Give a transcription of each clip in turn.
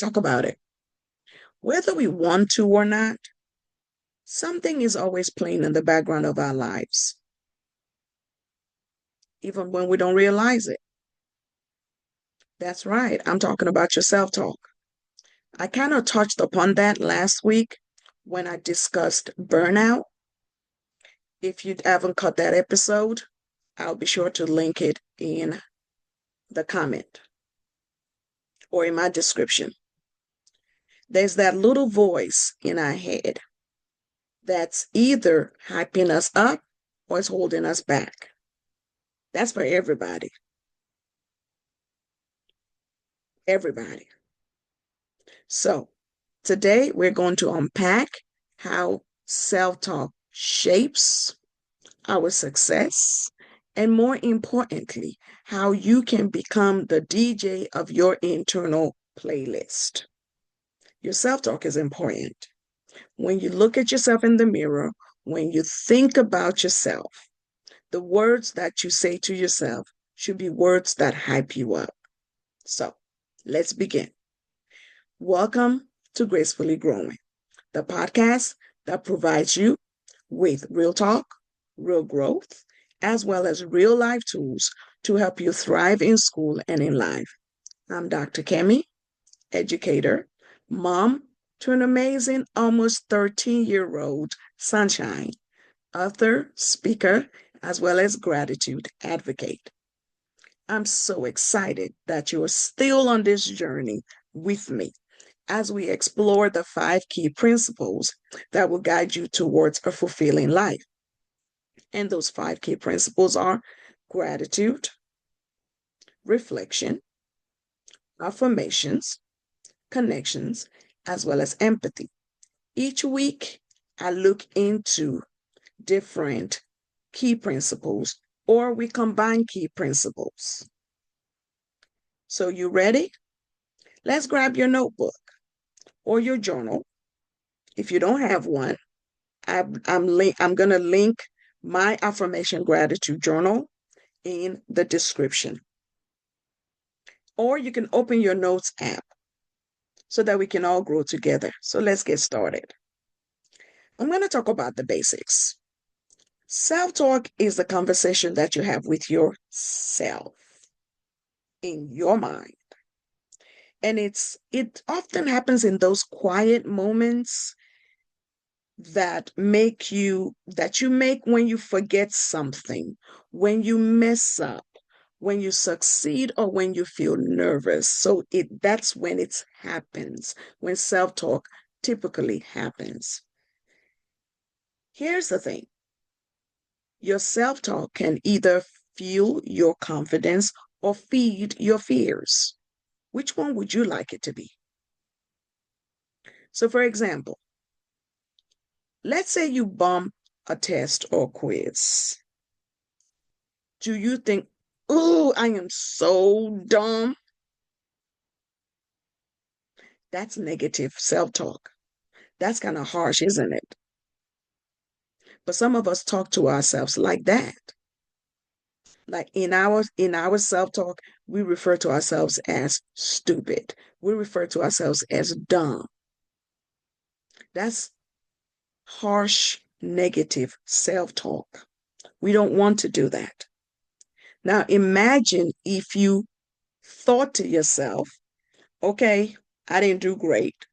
talk about it. Whether we want to or not, something is always playing in the background of our lives, even when we don't realize it. That's right. I'm talking about your self-talk. I kind of touched upon that last week when I discussed burnout. If you haven't caught that episode, I'll be sure to link it in the comment or in my description. There's that little voice in our head that's either hyping us up or it's holding us back. That's for everybody. Everybody. So today we're going to unpack how self-talk shapes our success, and more importantly, how you can become the DJ of your internal playlist. Your self-talk is important. When you look at yourself in the mirror, when you think about yourself, the words that you say to yourself should be words that hype you up. So let's begin. Welcome to Gracefully Growing, the podcast that provides you with real talk, real growth, as well as real life tools to help you thrive in school and in life. I'm Dr. Kemi, educator, mom to an amazing almost 13-year-old sunshine, author, speaker, as well as gratitude advocate. I'm so excited that you're still on this journey with me as we explore the 5 key principles that will guide you towards a fulfilling life. And those 5 key principles are gratitude, reflection, affirmations, connections, as well as empathy. Each week, I look into different key principles, or we combine key principles. So you ready? Let's grab your notebook or your journal. If you don't have one, I'm going to link my affirmation gratitude journal in the description. Or you can open your notes app so that we can all grow together. So let's get started. I'm going to talk about the basics. Self-talk is the conversation that you have with yourself in your mind. And it often happens in those quiet moments that you make when you forget something, when you mess up, when you succeed, or when you feel nervous. So that's when it happens, when self-talk typically happens. Here's the thing. Your self-talk can either fuel your confidence or feed your fears. Which one would you like it to be? So for example, let's say you bomb a test or quiz. Do you think, oh, I am so dumb? That's negative self-talk. That's kind of harsh, isn't it? But some of us talk to ourselves like that. Like in our self-talk, we refer to ourselves as stupid. We refer to ourselves as dumb. That's harsh, negative self-talk. We don't want to do that. Now imagine if you thought to yourself, okay, I didn't do great,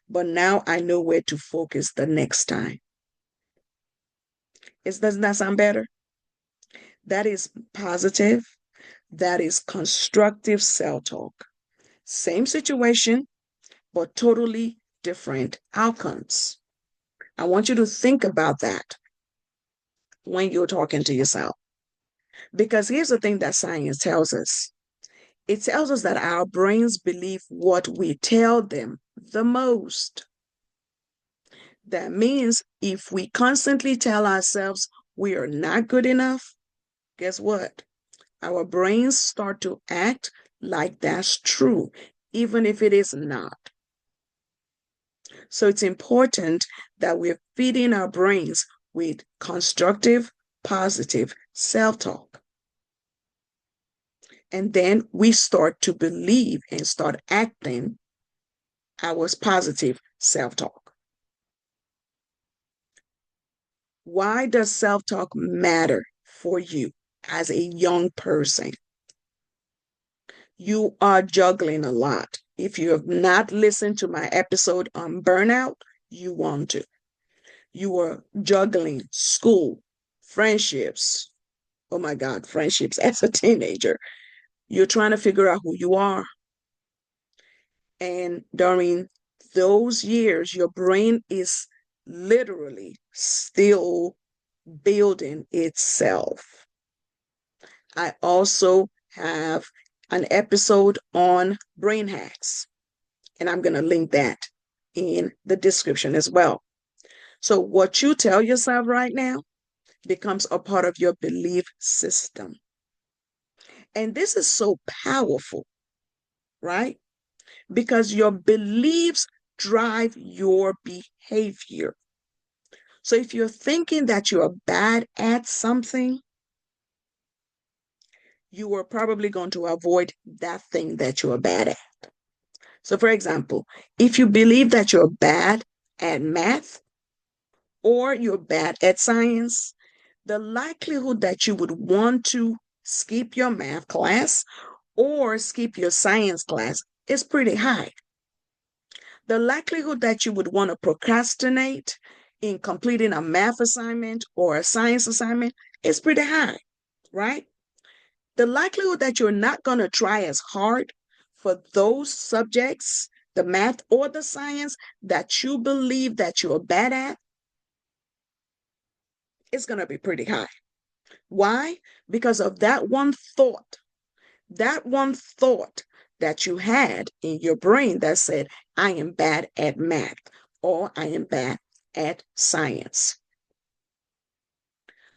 but now I know where to focus the next time. Doesn't that sound better? That is positive. That is constructive self-talk. Same situation, but totally different outcomes. I want you to think about that when you're talking to yourself. Because here's the thing that science tells us. It tells us that our brains believe what we tell them the most. That means if we constantly tell ourselves we are not good enough, guess what? Our brains start to act like that's true, even if it is not. So it's important that we're feeding our brains with constructive, positive self-talk. And then we start to believe and start acting I was positive self-talk. Why does self-talk matter for you as a young person? You are juggling a lot. If you have not listened to my episode on burnout, you want to. You are juggling school, friendships. Oh my God, friendships as a teenager. You're trying to figure out who you are. And during those years, your brain is literally still building itself. I also have an episode on brain hacks, and I'm going to link that in the description as well. So, what you tell yourself right now becomes a part of your belief system. And this is so powerful, right? Because your beliefs drive your behavior. So if you're thinking that you're bad at something, you are probably going to avoid that thing that you're bad at. So, for example, if you believe that you're bad at math or you're bad at science, the likelihood that you would want to skip your math class or skip your science class is pretty high. The likelihood that you would want to procrastinate in completing a math assignment or a science assignment is pretty high, right? The likelihood that you're not going to try as hard for those subjects, the math or the science that you believe that you're bad at, is going to be pretty high. Why? Because of that one thought, that you had in your brain that said, I am bad at math or I am bad at science.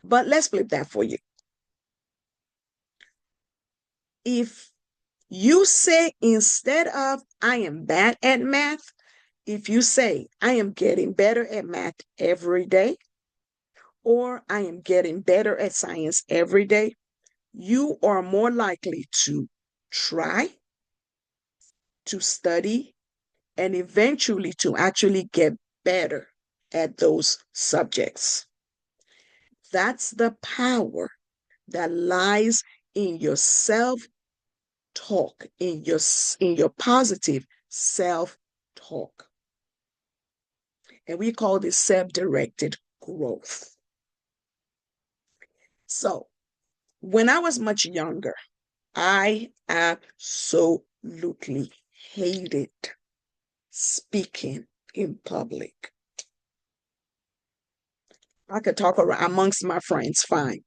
But let's flip that for you. If you say instead of I am bad at math, if you say I am getting better at math every day, or I am getting better at science every day, you are more likely to try, to study, and eventually to actually get better at those subjects. That's the power that lies in your self talk, in your positive self talk. And we call this self-directed growth. So, when I was much younger, I absolutely hated speaking in public. I could talk amongst my friends, fine.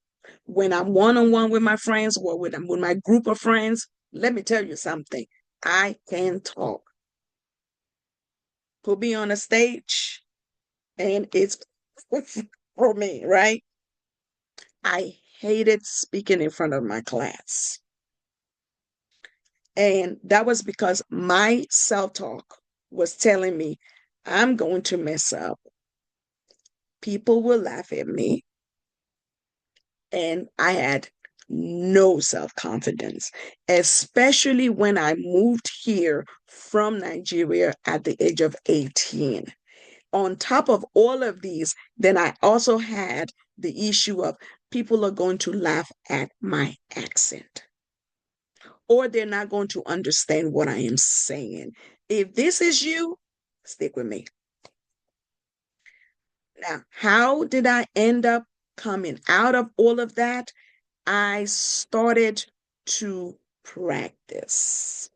When I'm one-on-one with my friends or with my group of friends, let me tell you something. I can talk. Put me on a stage and it's for me, right? I hated speaking in front of my class. And that was because my self-talk was telling me, I'm going to mess up. People will laugh at me. And I had no self-confidence, especially when I moved here from Nigeria at the age of 18. On top of all of these, then I also had the issue of people are going to laugh at my accent, or they're not going to understand what I am saying. If this is you, stick with me. Now, how did I end up coming out of all of that? I started to practice.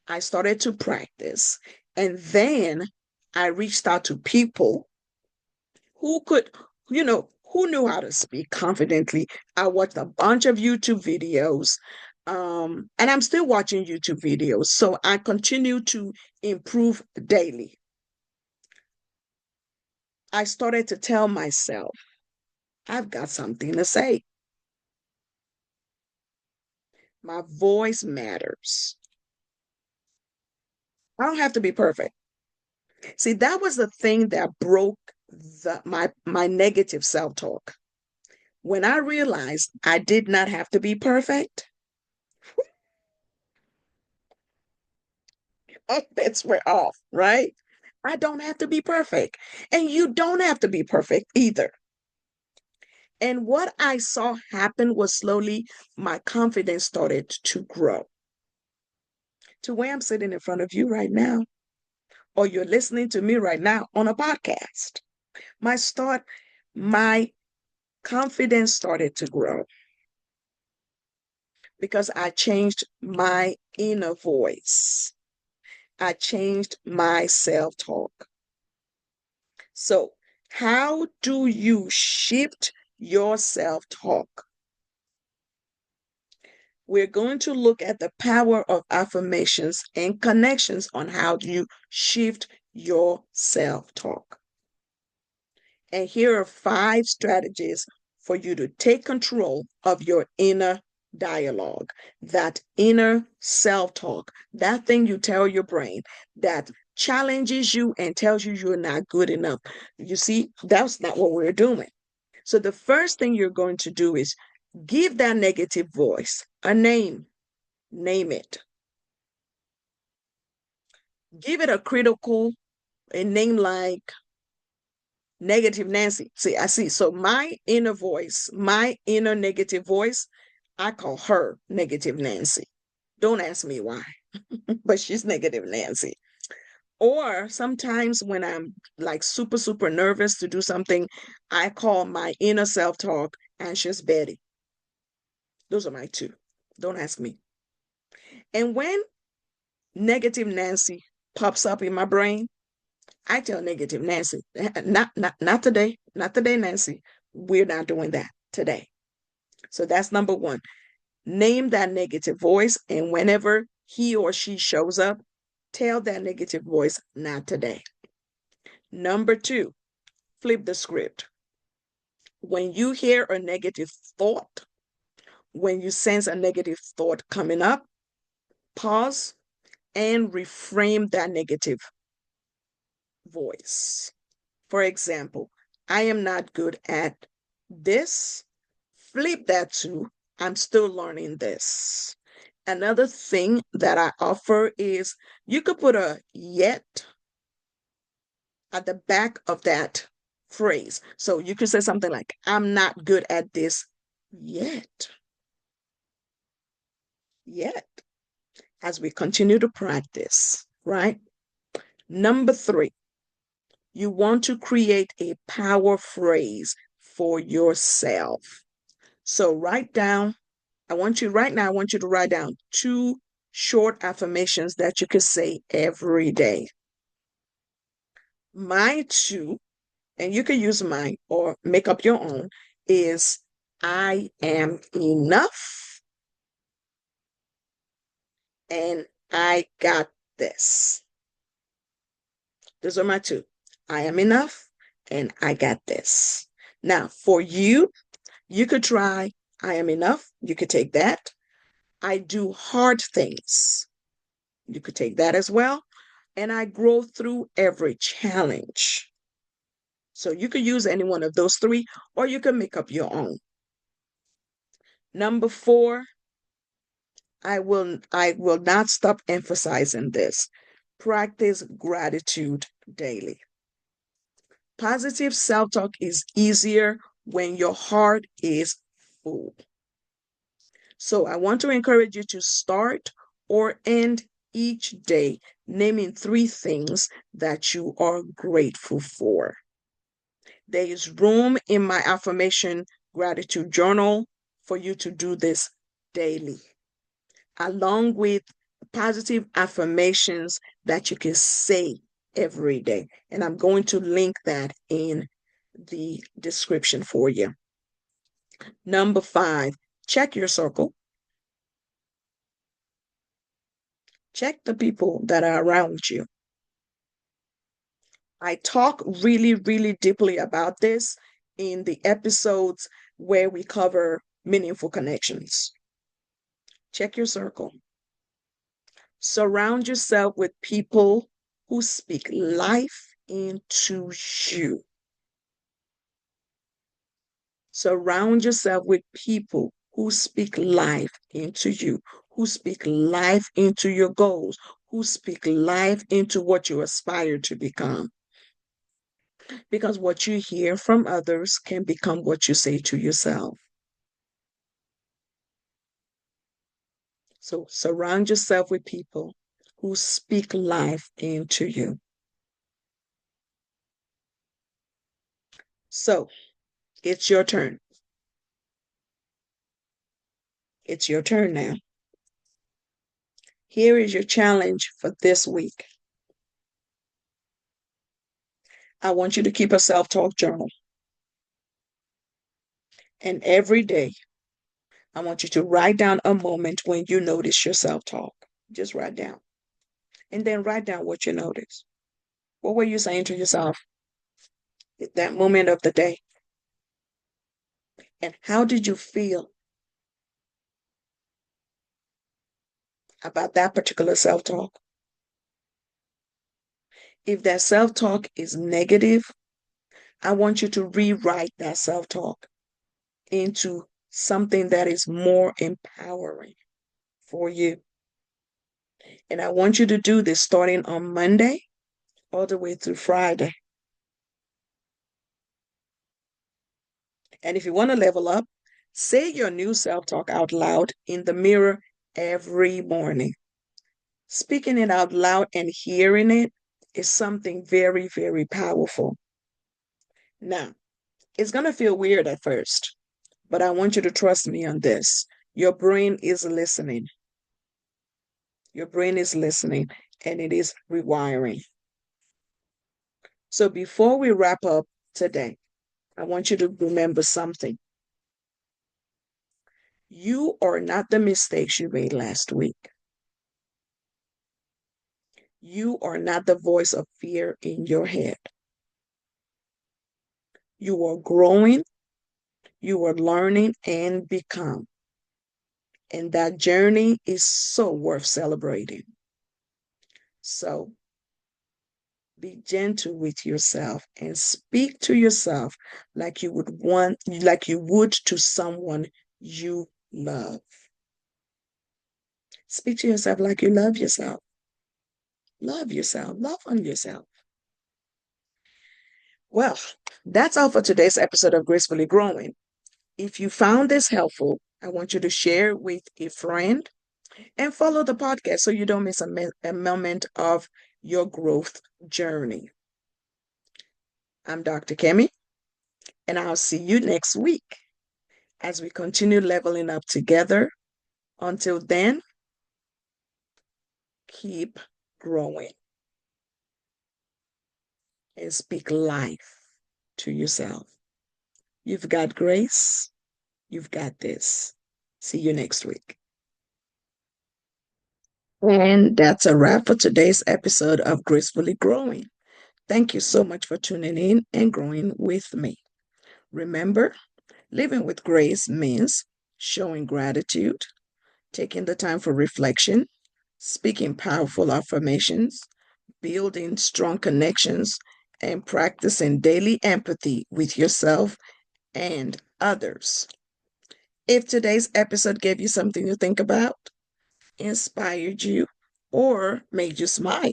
I started to practice. And then I reached out to people who could, who knew how to speak confidently. I watched a bunch of YouTube videos. And I'm still watching YouTube videos. So I continue to improve daily. I started to tell myself, I've got something to say. My voice matters. I don't have to be perfect. See, that was the thing that broke my negative self-talk. When I realized I did not have to be perfect, That's we're off, right? I don't have to be perfect. And you don't have to be perfect either. And what I saw happen was slowly my confidence started to grow to where I'm sitting in front of you right now, or you're listening to me right now on a podcast. My start, my confidence started to grow because I changed my inner voice. I changed my self talk. So, how do you shift your self talk? We're going to look at the power of affirmations and connections on how you shift your self talk. And here are 5 strategies for you to take control of your inner dialogue, that inner self talk, that thing you tell your brain that challenges you and tells you you're not good enough. You see, that's not what we're doing. So, the first thing you're going to do is give that negative voice a name. Name it. Give it a critical a name like negative Nancy. See, I see. So my inner voice, my inner negative voice, I call her negative Nancy. Don't ask me why, but she's negative Nancy. Or sometimes when I'm like super, super nervous to do something, I call my inner self talk anxious Betty. Those are my 2. Don't ask me. And when negative Nancy pops up in my brain, I tell negative Nancy, not today, not today, Nancy. We're not doing that today. So that's number 1. Name that negative voice, and whenever he or she shows up, tell that negative voice, not today. Number 2, flip the script. When you hear a negative thought, when you sense a negative thought coming up, pause and reframe that negative voice. For example, I am not good at this. Flip that to, I'm still learning this. Another thing that I offer is you could put a yet at the back of that phrase. So you could say something like, I'm not good at this yet. Yet, as we continue to practice, right? Number 3, you want to create a power phrase for yourself. So write down, I want you right now, I want you to write down 2 short affirmations that you could say every day. My 2, and you can use mine or make up your own, is I am enough and I got this. Those are my 2. I am enough and I got this. Now, for you, you could try I am enough. You could take that. I do hard things. You could take that as well. And I grow through every challenge. So you could use any one of those 3, or you can make up your own. Number 4, I will not stop emphasizing this. Practice gratitude daily. Positive self-talk is easier when your heart is full. So I want to encourage you to start or end each day naming 3 things that you are grateful for. There is room in my affirmation gratitude journal for you to do this daily, along with positive affirmations that you can say every day. And I'm going to link that in the description for you. Number 5, check your circle. Check the people that are around you. I talk really, really deeply about this in the episodes where we cover meaningful connections. Check your circle. Surround yourself with people who speak life into you. Surround yourself with people who speak life into you, who speak life into your goals, who speak life into what you aspire to become. Because what you hear from others can become what you say to yourself. So surround yourself with people who speak life into you. So it's your turn. It's your turn now. Here is your challenge for this week. I want you to keep a self-talk journal. And every day, I want you to write down a moment when you notice your self-talk. Just write down. And then write down what you notice. What were you saying to yourself at that moment of the day? And how did you feel about that particular self-talk? If that self-talk is negative, I want you to rewrite that self-talk into something that is more empowering for you. And I want you to do this starting on Monday all the way through Friday. And if you want to level up, say your new self-talk out loud in the mirror every morning. Speaking it out loud and hearing it is something very, very powerful. Now, it's going to feel weird at first, but I want you to trust me on this. Your brain is listening. Your brain is listening and it is rewiring. So before we wrap up today, I want you to remember something. You are not the mistakes you made last week. You are not the voice of fear in your head. You are growing, you are learning and become. And that journey is so worth celebrating. So be gentle with yourself and speak to yourself like you would to someone you love. Speak to yourself like you love yourself. Love yourself. Love on yourself. Well, that's all for today's episode of Gracefully Growing. If you found this helpful, I want you to share it with a friend and follow the podcast so you don't miss a moment of your growth journey. I'm Dr. Kemi, and I'll see you next week as we continue leveling up together. Until then, keep growing and speak life to yourself. You've got grace. You've got this. See you next week. And that's a wrap for today's episode of Gracefully Growing. Thank you so much for tuning in and growing with me. Remember, living with grace means showing gratitude, taking the time for reflection, speaking powerful affirmations, building strong connections, and practicing daily empathy with yourself and others. If today's episode gave you something to think about, inspired you, or made you smile,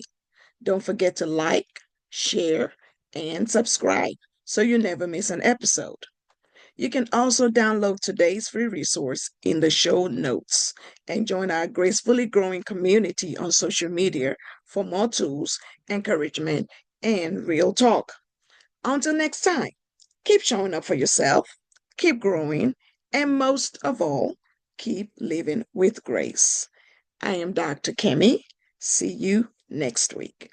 don't forget to like, share, and subscribe so you never miss an episode. You can also download today's free resource in the show notes and join our Gracefully Growing community on social media for more tools, encouragement, and real talk. Until next time, keep showing up for yourself, keep growing, and most of all, keep living with grace. I am Dr. Kemi. See you next week.